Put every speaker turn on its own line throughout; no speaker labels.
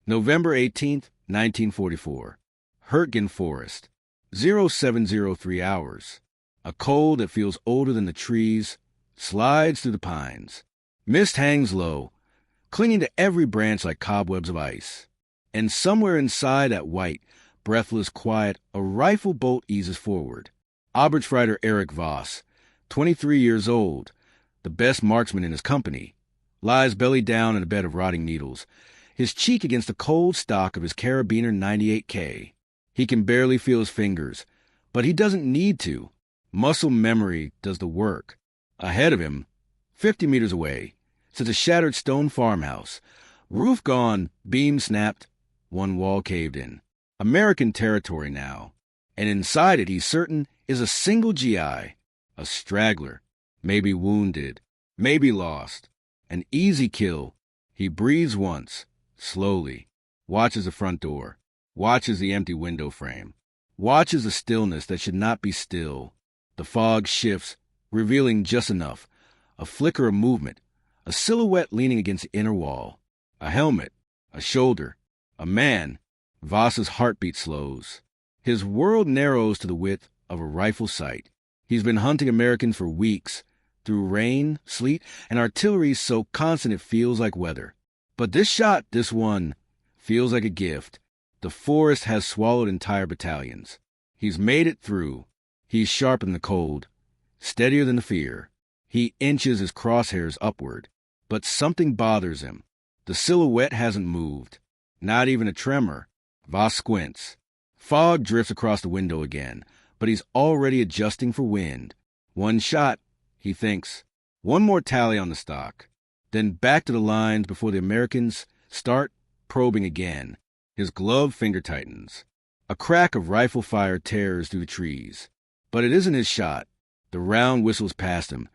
November 18th, 1944. Hurtgen Forest. 0703 hours. A cold that feels older than the trees slides through the pines. Mist hangs low, clinging to every branch like cobwebs of ice. And somewhere inside that white, breathless quiet, a rifle bolt eases forward. Oberstreiter Erich Voss, 23 years old, the best marksman in his company, lies belly down in a bed of rotting needles, his cheek against the cold stock of his Carabiner 98K. He can barely feel his fingers, but he doesn't need to. Muscle memory does the work. Ahead of him, 50 meters away, sits a shattered stone farmhouse. Roof gone, beam snapped, one wall caved in. American territory now. And inside it, he's certain, is a single GI. A straggler. Maybe wounded. Maybe lost. An easy kill. He breathes once, slowly. Watches the front door. Watches the empty window frame. Watches the stillness that should not be still. The fog shifts, revealing just enough. A flicker of movement. A silhouette leaning against the inner wall. A helmet. A shoulder. A man. Voss's heartbeat slows. His world narrows to the width of a rifle sight. He's been hunting Americans for weeks, through rain, sleet, and artillery so constant it feels like weather. But this shot, this one, feels like a gift. The forest has swallowed entire battalions. He's made it through. He's sharp in the cold, steadier than the fear. He inches his crosshairs upward, but something bothers him. The silhouette hasn't moved. Not even a tremor. Voss squints. Fog drifts across the window again, but he's already adjusting for wind. One shot, he thinks. One more tally on the stock. Then back to the lines before the Americans start probing again. His gloved finger tightens. A crack of rifle fire tears through the trees. But it isn't his shot. The round whistles past him,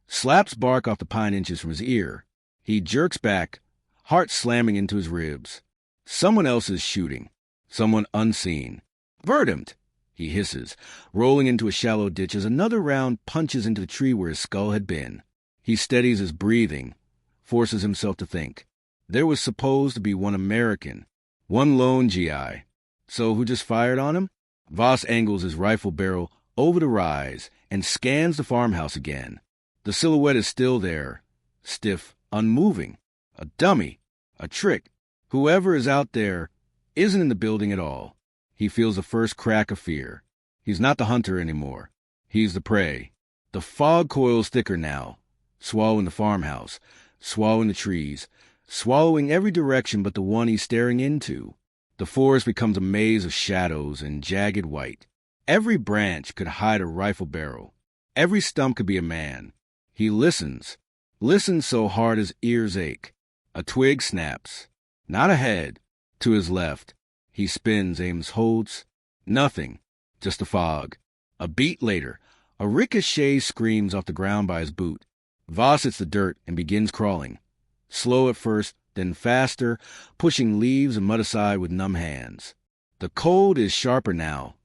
slaps bark off the pine inches from his ear. He jerks back, heart slamming into his ribs. Someone else is shooting. Someone unseen. Verdammt! He hisses, rolling into a shallow ditch as another round punches into the tree where his skull had been. He steadies his breathing, forces himself to think. There was supposed to be one American, one lone GI. So who just fired on him? Voss angles his rifle barrel over the rise and scans the farmhouse again. The silhouette is still there, stiff, unmoving. A dummy, a trick. Whoever is out there isn't in the building at all. He feels the first crack of fear. He's not the hunter anymore. He's the prey. The fog coils thicker now, swallowing the farmhouse, swallowing the trees, swallowing every direction but the one he's staring into. The forest becomes a maze of shadows and jagged white. Every branch could hide a rifle barrel. Every stump could be a man. He listens so hard his ears ache. A twig snaps. Not ahead. To his left. He spins, aims, holds. Nothing. Just a fog. A beat later, a ricochet screams off the ground by his boot. Voss hits the dirt and begins crawling. Slow at first, then faster, pushing leaves and mud aside with numb hands. The cold is sharper now,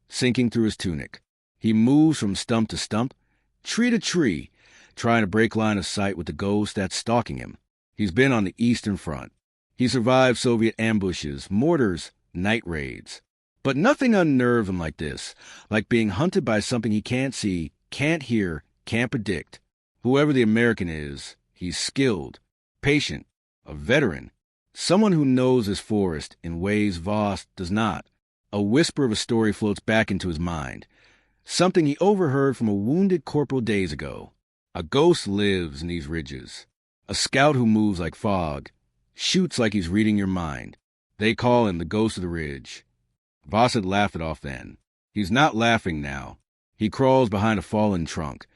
sinking through his tunic. He moves from stump to stump, tree to tree, trying to break line of sight with the ghost that's stalking him. He's been on the Eastern Front. He survived Soviet ambushes, mortars, night raids. But nothing unnerves him like this, like being hunted by something he can't see, can't hear, can't predict. Whoever the American is, he's skilled, patient, a veteran, someone who knows his forest in ways Voss does not. A whisper of a story floats back into his mind, something he overheard from a wounded corporal days ago. A ghost lives in these ridges, a scout who moves like fog, shoots like he's reading your mind. They call him the ghost of the ridge. Voss had laughed it off then. He's not laughing now. He crawls behind a fallen trunk,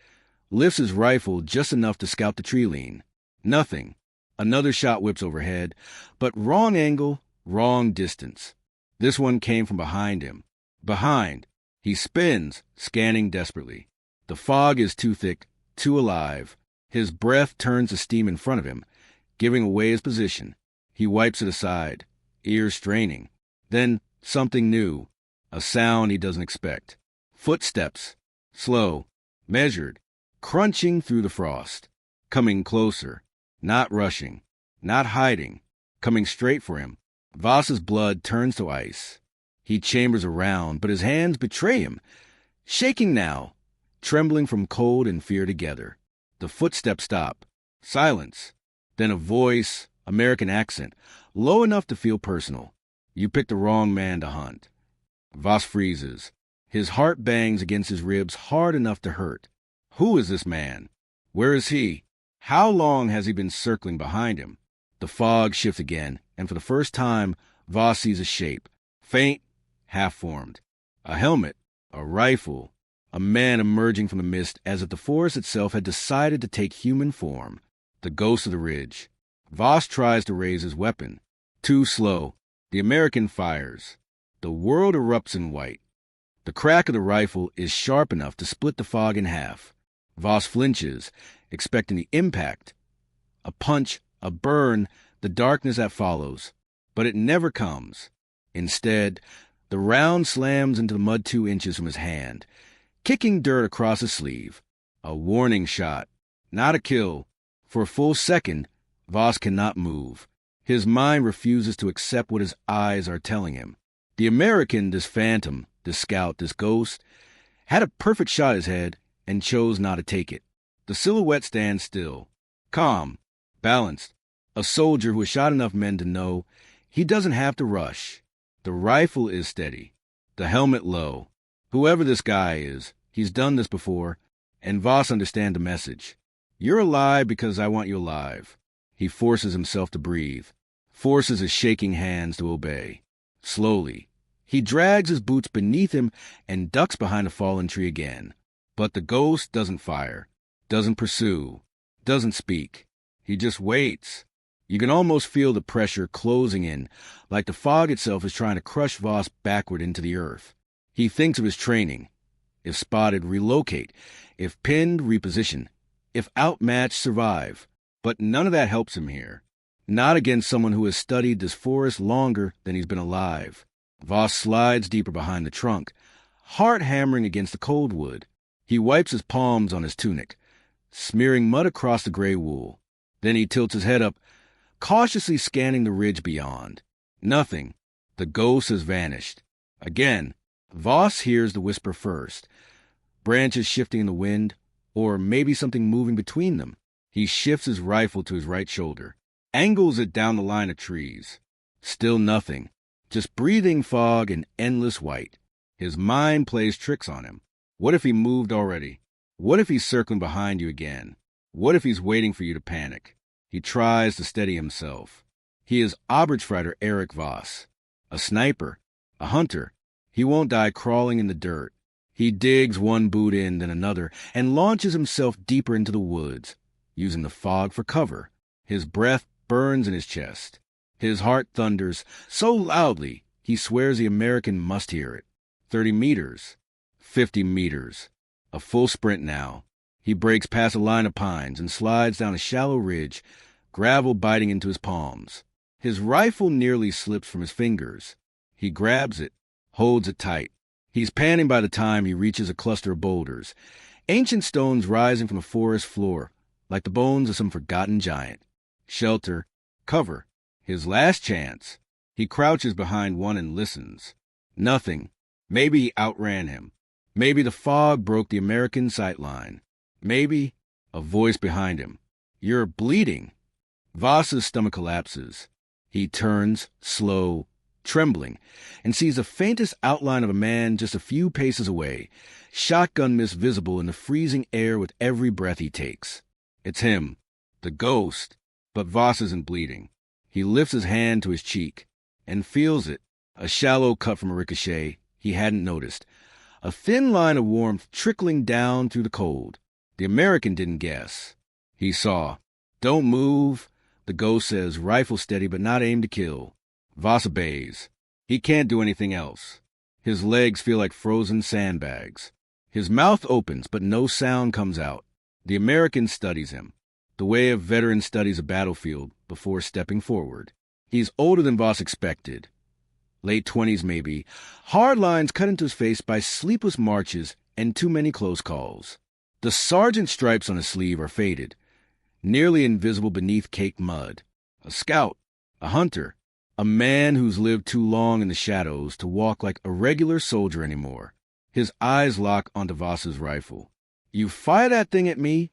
lifts his rifle just enough to scout the tree lean. Nothing. Another shot whips overhead, but wrong angle, wrong distance. This one came from behind him. Behind. He spins, scanning desperately. The fog is too thick, too alive. His breath turns to steam in front of him, giving away his position. He wipes it aside, ears straining. Then something new, a sound he doesn't expect. Footsteps, slow, measured, crunching through the frost. Coming closer, not rushing, not hiding, coming straight for him. Voss's blood turns to ice. He chambers around, but his hands betray him. Shaking now, trembling from cold and fear together. The footsteps stop. Silence. Then a voice, American accent, low enough to feel personal. You picked the wrong man to hunt. Voss freezes. His heart bangs against his ribs hard enough to hurt. Who is this man? Where is he? How long has he been circling behind him? The fog shifts again, and for the first time, Voss sees a shape. Faint, half-formed. A helmet, a rifle, a man emerging from the mist as if the forest itself had decided to take human form. The ghost of the ridge. Voss tries to raise his weapon. Too slow. The American fires. The world erupts in white. The crack of the rifle is sharp enough to split the fog in half. Voss flinches, expecting the impact. A punch, a burn, the darkness that follows. But it never comes. Instead, the round slams into the mud 2 inches from his hand, kicking dirt across his sleeve. A warning shot. Not a kill. For a full second, Voss cannot move. His mind refuses to accept what his eyes are telling him. The American, this phantom, this scout, this ghost, had a perfect shot at his head and chose not to take it. The silhouette stands still, calm, balanced. A soldier who has shot enough men to know he doesn't have to rush. The rifle is steady, the helmet low. Whoever this guy is, he's done this before, and Voss understands the message. You're alive because I want you alive. He forces himself to breathe, forces his shaking hands to obey. Slowly, he drags his boots beneath him and ducks behind a fallen tree again. But the ghost doesn't fire, doesn't pursue, doesn't speak. He just waits. You can almost feel the pressure closing in, like the fog itself is trying to crush Voss backward into the earth. He thinks of his training. If spotted, relocate. If pinned, reposition. If outmatched, survive. But none of that helps him here. Not against someone who has studied this forest longer than he's been alive. Voss slides deeper behind the trunk, heart hammering against the cold wood. He wipes his palms on his tunic, smearing mud across the gray wool. Then he tilts his head up, cautiously scanning the ridge beyond. Nothing. The ghost has vanished. Again, Voss hears the whisper first. Branches shifting in the wind, or maybe something moving between them. He shifts his rifle to his right shoulder, angles it down the line of trees. Still nothing. Just breathing fog and endless white. His mind plays tricks on him. What if he moved already? What if he's circling behind you again? What if he's waiting for you to panic? He tries to steady himself. He is Oberstfreiter Erich Voss. A sniper. A hunter. He won't die crawling in the dirt. He digs one boot in, then another, and launches himself deeper into the woods, using the fog for cover. His breath burns in his chest. His heart thunders so loudly he swears the American must hear it. 30 meters. 50 meters. A full sprint now. He breaks past a line of pines and slides down a shallow ridge, gravel biting into his palms. His rifle nearly slips from his fingers. He grabs it, holds it tight. He's panting by the time he reaches a cluster of boulders, ancient stones rising from the forest floor, like the bones of some forgotten giant. Shelter, cover, his last chance. He crouches behind one and listens. Nothing. Maybe he outran him. Maybe the fog broke the American sight line. Maybe a voice behind him. You're bleeding. Voss's stomach collapses. He turns, slow, trembling, and sees the faintest outline of a man just a few paces away, shotgun mist visible in the freezing air with every breath he takes. It's him, the ghost, but Voss isn't bleeding. He lifts his hand to his cheek and feels it, a shallow cut from a ricochet he hadn't noticed, a thin line of warmth trickling down through the cold. The American didn't guess. He saw. Don't move, the ghost says, rifle steady but not aimed to kill. Voss obeys. He can't do anything else. His legs feel like frozen sandbags. His mouth opens, but no sound comes out. The American studies him, the way a veteran studies a battlefield before stepping forward. He's older than Voss expected. Late 20s maybe. Hard lines cut into his face by sleepless marches and too many close calls. The sergeant stripes on his sleeve are faded, nearly invisible beneath caked mud. A scout, a hunter, A man who's lived too long in the shadows to walk like a regular soldier anymore. His eyes lock onto Voss's rifle. "You fire that thing at me?"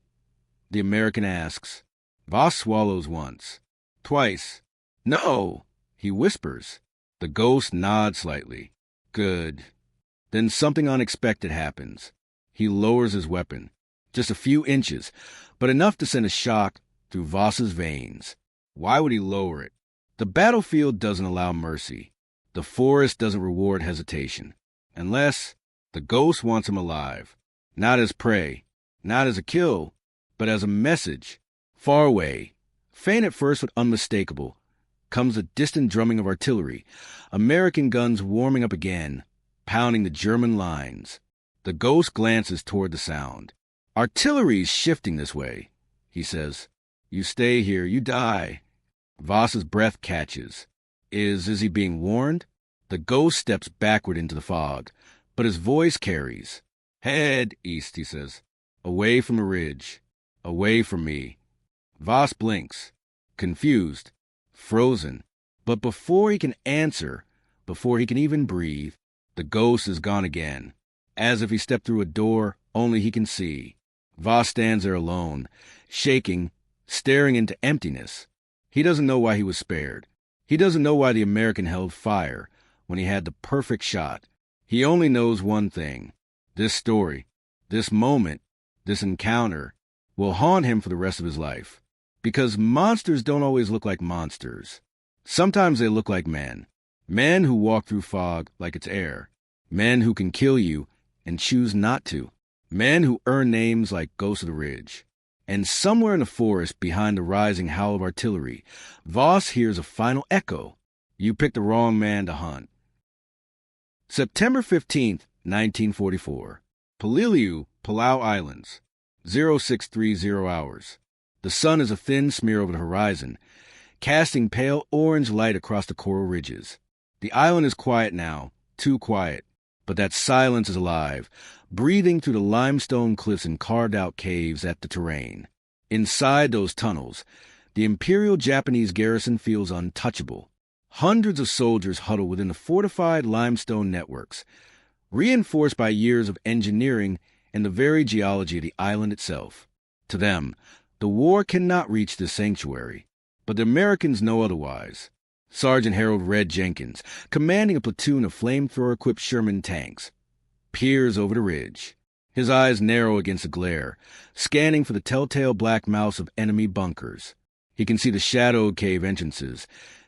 the American asks. Voss swallows once. Twice. "No," he whispers. The ghost nods slightly. "Good." Then something unexpected happens. He lowers his weapon. Just a few inches, but enough to send a shock through Voss's veins. Why would he lower it? The battlefield doesn't allow mercy. The forest doesn't reward hesitation. Unless the ghost wants him alive. Not as prey, not as a kill, but as a message. Far away, faint at first but unmistakable, comes the distant drumming of artillery. American guns warming up again, pounding the German lines. The ghost glances toward the sound. "Artillery's shifting this way," he says. "You stay here, you die." Voss's breath catches. Is he being warned? The ghost steps backward into the fog, but his voice carries. "Head east," he says. "Away from the ridge. Away from me." Voss blinks, confused, frozen. But before he can answer, before he can even breathe, the ghost is gone again, as if he stepped through a door only he can see. Voss stands there alone, shaking, staring into emptiness. He doesn't know why he was spared. He doesn't know why the American held fire when he had the perfect shot. He only knows one thing. This story, this moment, this encounter will haunt him for the rest of his life. Because monsters don't always look like monsters. Sometimes they look like men. Men who walk through fog like it's air. Men who can kill you and choose not to. Men who earn names like Ghost of the Ridge. And somewhere in the forest behind the rising howl of artillery, Voss hears a final echo. You picked the wrong man to hunt. September 15th, 1944. Peleliu, Palau Islands. 0630 hours. The sun is a thin smear over the horizon, casting pale orange light across the coral ridges. The island is quiet now, too quiet, but that silence is alive, breathing through the limestone cliffs and carved-out caves at the terrain. Inside those tunnels, the Imperial Japanese garrison feels untouchable. Hundreds of soldiers huddle within the fortified limestone networks, reinforced by years of engineering and the very geology of the island itself. To them, the war cannot reach this sanctuary, but the Americans know otherwise. Sergeant Harold Red Jenkins, commanding a platoon of flamethrower-equipped Sherman tanks, peers over the ridge. His eyes narrow against the glare, scanning for the telltale black mouths of enemy bunkers. He can see the shadowed cave entrances,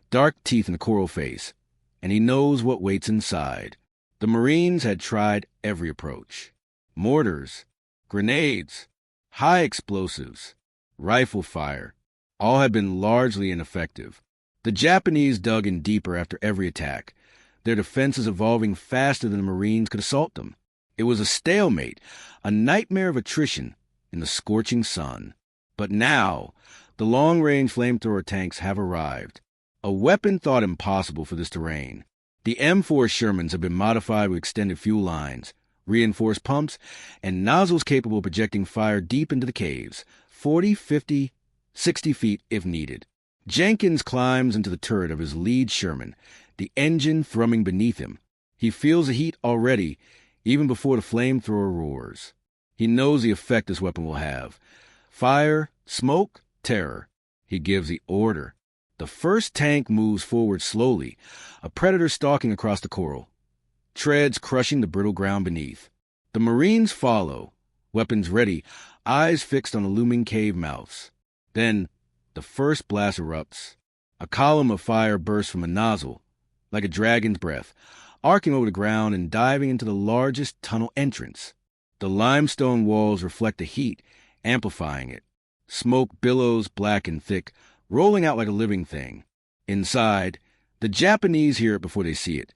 dark teeth in the coral face, and he knows what waits inside. The Marines had tried every approach. Mortars, grenades, high explosives, rifle fire, all had been largely ineffective. The Japanese dug in deeper after every attack, their defenses evolving faster than the Marines could assault them. It was a stalemate, a nightmare of attrition in the scorching sun. But now, the long-range flamethrower tanks have arrived, a weapon thought impossible for this terrain. The M4 Shermans have been modified with extended fuel lines, reinforced pumps, and nozzles capable of projecting fire deep into the caves, 40, 50, 60 feet if needed. Jenkins climbs into the turret of his lead Sherman, the engine thrumming beneath him. He feels the heat already, even before the flamethrower roars. He knows the effect this weapon will have. Fire, smoke, terror. He gives the order. The first tank moves forward slowly, a predator stalking across the coral, treads crushing the brittle ground beneath. The Marines follow, weapons ready, eyes fixed on the looming cave mouths. Then, the first blast erupts. A column of fire bursts from a nozzle, like a dragon's breath, arcing over the ground and diving into the largest tunnel entrance. The limestone walls reflect the heat, amplifying it. Smoke billows black and thick, rolling out like a living thing. Inside, the Japanese hear it before they see it.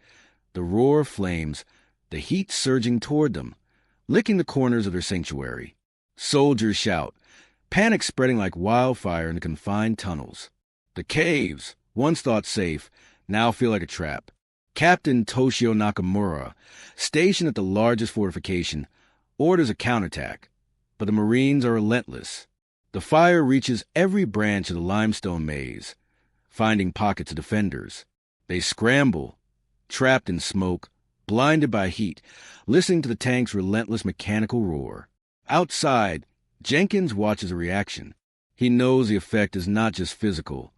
The roar of flames, the heat surging toward them, licking the corners of their sanctuary. Soldiers shout, panic spreading like wildfire in the confined tunnels. The caves, once thought safe, now feel like a trap. Captain Toshio Nakamura, stationed at the largest fortification, orders a counterattack, but the Marines are relentless. The fire reaches every branch of the limestone maze, finding pockets of defenders. They scramble, trapped in smoke, blinded by heat, listening to the tank's relentless mechanical roar. Outside, Jenkins watches a reaction. He knows the effect is not just physical,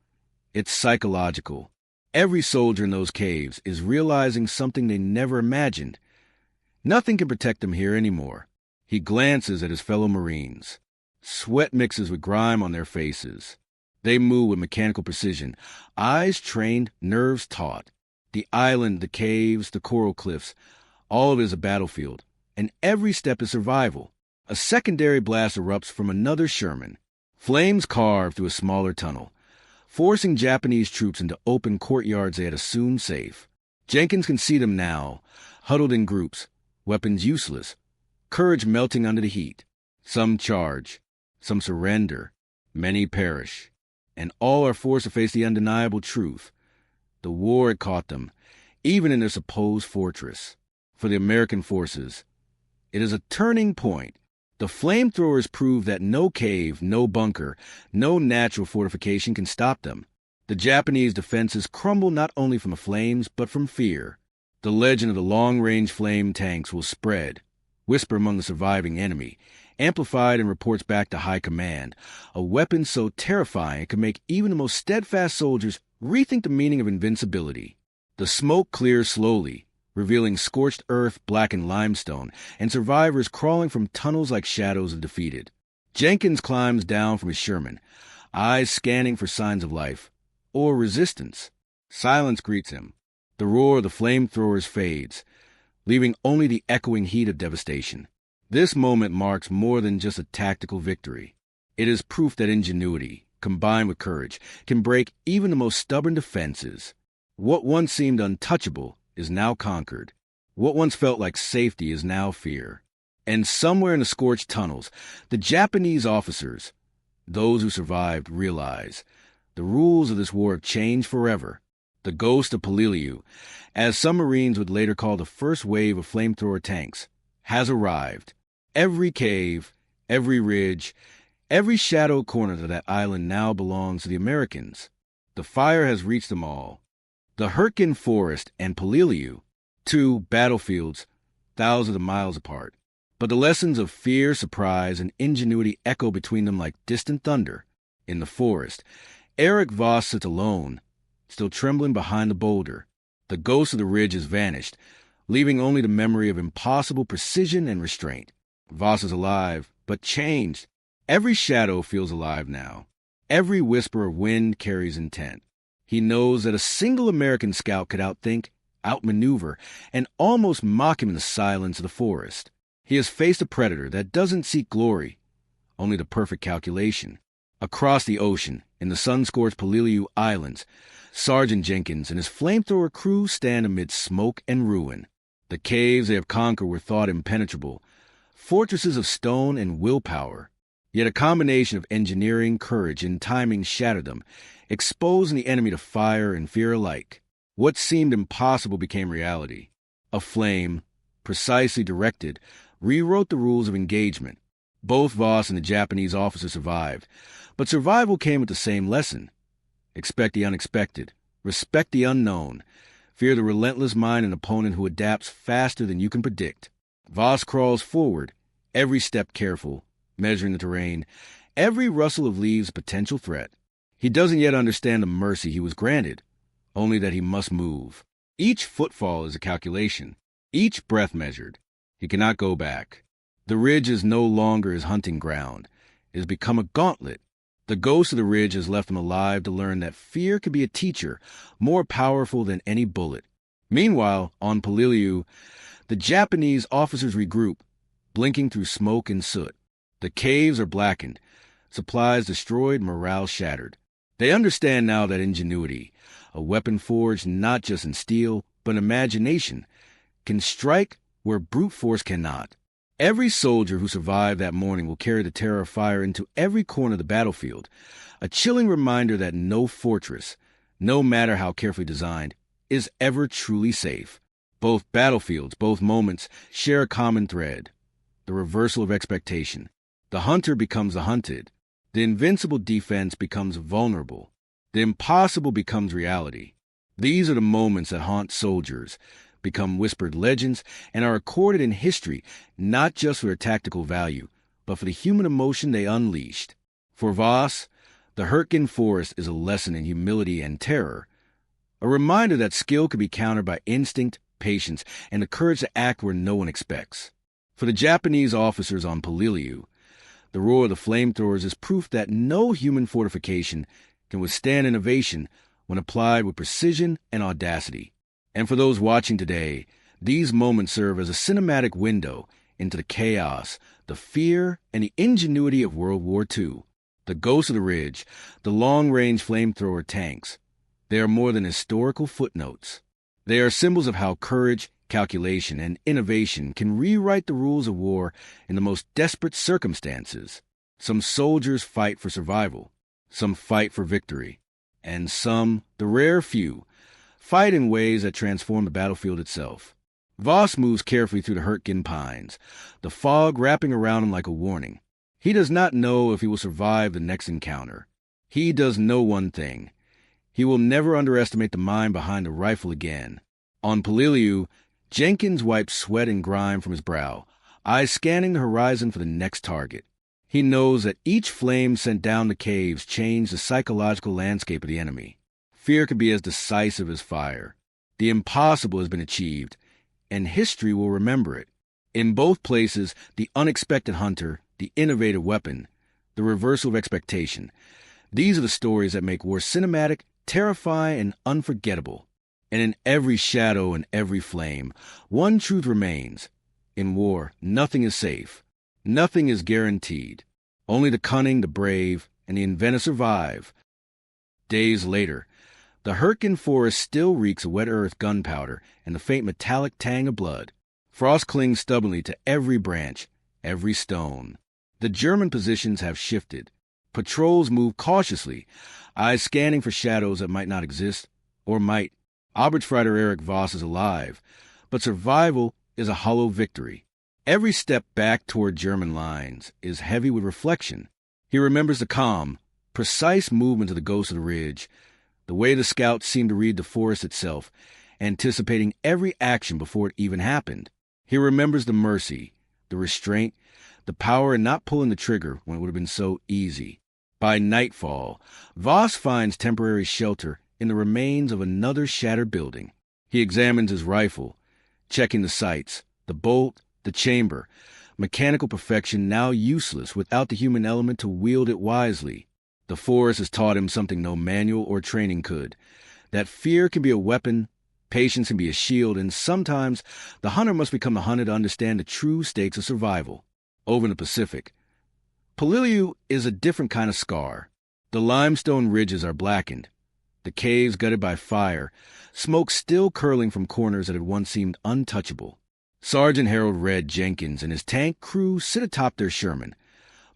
it's psychological. Every soldier in those caves is realizing something they never imagined. Nothing can protect them here anymore. He glances at his fellow Marines. Sweat mixes with grime on their faces. They move with mechanical precision, eyes trained, nerves taut. The island, the caves, the coral cliffs, all of it is a battlefield, and every step is survival. A secondary blast erupts from another Sherman. Flames carve through a smaller tunnel, forcing Japanese troops into open courtyards they had assumed safe. Jenkins can see them now, huddled in groups, weapons useless, courage melting under the heat. Some charge, some surrender, many perish, and all are forced to face the undeniable truth. The war had caught them, even in their supposed fortress. For the American forces, it is a turning point. The flamethrowers prove that no cave, no bunker, no natural fortification can stop them. The Japanese defenses crumble not only from the flames, but from fear. The legend of the long-range flame tanks will spread, whisper among the surviving enemy, amplified in reports back to high command, a weapon so terrifying it could make even the most steadfast soldiers rethink the meaning of invincibility. The smoke clears slowly, revealing scorched earth, blackened limestone, and survivors crawling from tunnels like shadows of defeated. Jenkins climbs down from his Sherman, eyes scanning for signs of life, or resistance. Silence greets him. The roar of the flamethrowers fades, leaving only the echoing heat of devastation. This moment marks more than just a tactical victory. It is proof that ingenuity, combined with courage, can break even the most stubborn defenses. What once seemed untouchable is now conquered. What once felt like safety is now fear. And somewhere in the scorched tunnels, the Japanese officers, those who survived, realize the rules of this war have changed forever. The ghost of Paliliu, as some Marines would later call the first wave of flamethrower tanks, has arrived. Every cave, every ridge, every shadow corner of that island now belongs to the Americans. The fire has reached them all. The Hurtgen Forest and Paliliu, two battlefields thousands of miles apart. But the lessons of fear, surprise, and ingenuity echo between them like distant thunder. In the forest, Eric Voss sits alone, still trembling behind the boulder. The ghost of the ridge has vanished, leaving only the memory of impossible precision and restraint. Voss is alive, but changed. Every shadow feels alive now. Every whisper of wind carries intent. He knows that a single American scout could outthink, outmaneuver, and almost mock him in the silence of the forest. He has faced a predator that doesn't seek glory, only the perfect calculation. Across the ocean, in the sun-scorched Paliliu Islands, Sergeant Jenkins and his flamethrower crew stand amid smoke and ruin. The caves they have conquered were thought impenetrable, fortresses of stone and willpower. Yet a combination of engineering, courage, and timing shattered them, exposing the enemy to fire and fear alike. What seemed impossible became reality. A flame, precisely directed, rewrote the rules of engagement. Both Voss and the Japanese officer survived, but survival came with the same lesson. Expect the unexpected, respect the unknown, fear the relentless mind and opponent who adapts faster than you can predict. Voss crawls forward, every step careful, measuring the terrain, every rustle of leaves a potential threat. He doesn't yet understand the mercy he was granted, only that he must move. Each footfall is a calculation, each breath measured. He cannot go back. The ridge is no longer his hunting ground. It has become a gauntlet. The ghost of the ridge has left him alive to learn that fear can be a teacher, more powerful than any bullet. Meanwhile, on Paliliu, the Japanese officers regroup, blinking through smoke and soot. The caves are blackened, supplies destroyed, morale shattered. They understand now that ingenuity, a weapon forged not just in steel, but in imagination, can strike where brute force cannot. Every soldier who survived that morning will carry the terror of fire into every corner of the battlefield, a chilling reminder that no fortress, no matter how carefully designed, is ever truly safe. Both battlefields, both moments, share a common thread, the reversal of expectation. The hunter becomes the hunted. The invincible defense becomes vulnerable. The impossible becomes reality. These are the moments that haunt soldiers, become whispered legends, and are recorded in history not just for their tactical value, but for the human emotion they unleashed. For Voss, the Hurtgen Forest is a lesson in humility and terror, a reminder that skill can be countered by instinct, patience, and the courage to act where no one expects. For the Japanese officers on Polilliu, the roar of the flamethrowers is proof that no human fortification can withstand innovation when applied with precision and audacity. And for those watching today, these moments serve as a cinematic window into the chaos, the fear, and the ingenuity of World War II. The Ghosts of the Ridge, the long-range flamethrower tanks, they are more than historical footnotes. They are symbols of how courage, calculation, and innovation can rewrite the rules of war in the most desperate circumstances. Some soldiers fight for survival, some fight for victory, and some, the rare few, fight in ways that transform the battlefield itself. Voss moves carefully through the Hurtgen pines, the fog wrapping around him like a warning. He does not know if he will survive the next encounter. He does know one thing. He will never underestimate the mind behind the rifle again. On Polilliu, Jenkins wipes sweat and grime from his brow, eyes scanning the horizon for the next target. He knows that each flame sent down the caves changed the psychological landscape of the enemy. Fear can be as decisive as fire. The impossible has been achieved, and history will remember it. In both places, the unexpected hunter, the innovative weapon, the reversal of expectation. These are the stories that make war cinematic, terrifying, and unforgettable. And in every shadow and every flame, one truth remains. In war, nothing is safe. Nothing is guaranteed. Only the cunning, the brave, and the inventive survive. Days later, the Hurtgen Forest still reeks of wet earth, gunpowder, and the faint metallic tang of blood. Frost clings stubbornly to every branch, every stone. The German positions have shifted. Patrols move cautiously, eyes scanning for shadows that might not exist, or might. Oberstfreiter Erich Voss is alive, but survival is a hollow victory. Every step back toward German lines is heavy with reflection. He remembers the calm, precise movement of the Ghosts of the Ridge, the way the scouts seemed to read the forest itself, anticipating every action before it even happened. He remembers the mercy, the restraint, the power in not pulling the trigger when it would have been so easy. By nightfall, Voss finds temporary shelter in the remains of another shattered building. He examines his rifle, checking the sights, the bolt, the chamber, mechanical perfection now useless without the human element to wield it wisely. The forest has taught him something no manual or training could, that fear can be a weapon, patience can be a shield, and sometimes the hunter must become the hunted to understand the true stakes of survival. Over in the Pacific, Polilliu is a different kind of scar. The limestone ridges are blackened, the caves gutted by fire, smoke still curling from corners that had once seemed untouchable. Sergeant Harold Red Jenkins and his tank crew sit atop their Sherman,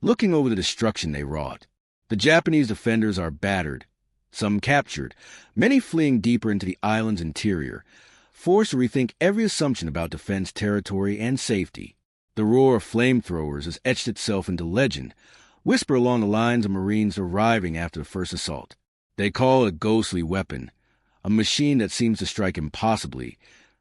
looking over the destruction they wrought. The Japanese defenders are battered, some captured, many fleeing deeper into the island's interior, forced to rethink every assumption about defense territory and safety. The roar of flamethrowers has etched itself into legend, whisper along the lines of Marines arriving after the first assault. They call it a ghostly weapon, a machine that seems to strike impossibly,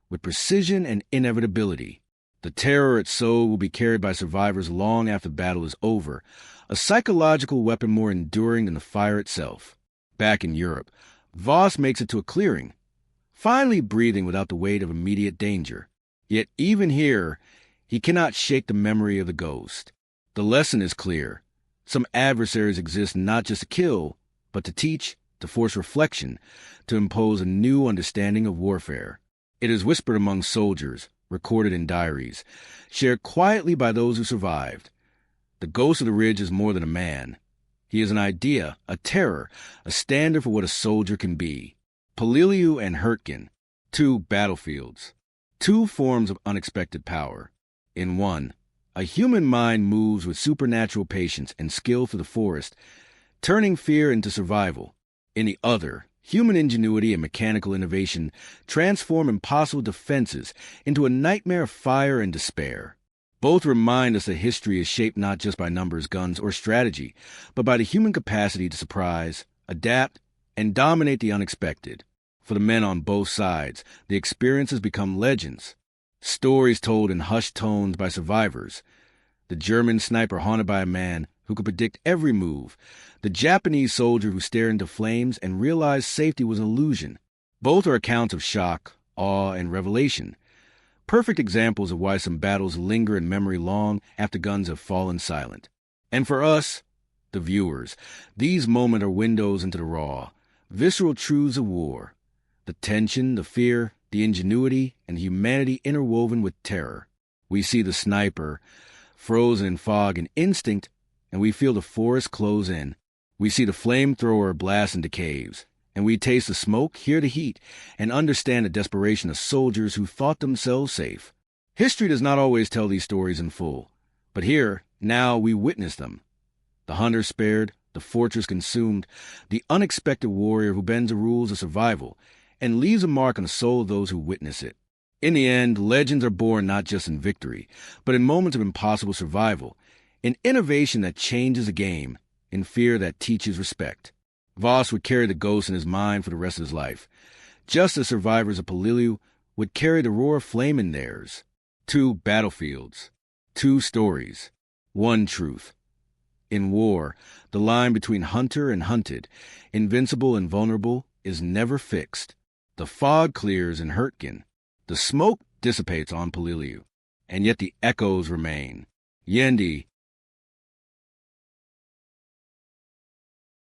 with precision and inevitability. The terror it sowed will be carried by survivors long after the battle is over, a psychological weapon more enduring than the fire itself. Back in Europe, Voss makes it to a clearing, finally breathing without the weight of immediate danger. Yet even here, he cannot shake the memory of the ghost. The lesson is clear. Some adversaries exist not just to kill, but to teach, to force reflection, to impose a new understanding of warfare. It is whispered among soldiers, recorded in diaries, shared quietly by those who survived. The Ghost of the Ridge is more than a man. He is an idea, a terror, a standard for what a soldier can be. Polilliu and Hurtgen, two battlefields, two forms of unexpected power. In one, a human mind moves with supernatural patience and skill for the forest, turning fear into survival. In the other, human ingenuity and mechanical innovation transform impossible defenses into a nightmare of fire and despair. Both remind us that history is shaped not just by numbers, guns, or strategy, but by the human capacity to surprise, adapt, and dominate the unexpected. For the men on both sides, the experiences become legends, stories told in hushed tones by survivors. The German sniper haunted by a man who could predict every move, the Japanese soldier who stared into flames and realized safety was an illusion. Both are accounts of shock, awe, and revelation. Perfect examples of why some battles linger in memory long after guns have fallen silent. And for us, the viewers, these moments are windows into the raw, visceral truths of war. The tension, the fear, the ingenuity, and humanity interwoven with terror. We see the sniper, frozen in fog and instinct, and we feel the forest close in. We see the flamethrower blast into caves, and we taste the smoke, hear the heat, and understand the desperation of soldiers who thought themselves safe. History does not always tell these stories in full, but here, now, we witness them. The hunter spared, the fortress consumed, the unexpected warrior who bends the rules of survival, and leaves a mark on the soul of those who witness it. In the end, legends are born not just in victory, but in moments of impossible survival, in innovation that changes a game, in fear that teaches respect. Voss would carry the ghost in his mind for the rest of his life, just as survivors of Polillo would carry the roar of flame in theirs. 2 battlefields, 2 stories, 1 truth. In war, the line between hunter and hunted, invincible and vulnerable, is never fixed. The fog clears in Hurtgen, the smoke dissipates on Polillo, and yet the echoes remain. Yendi,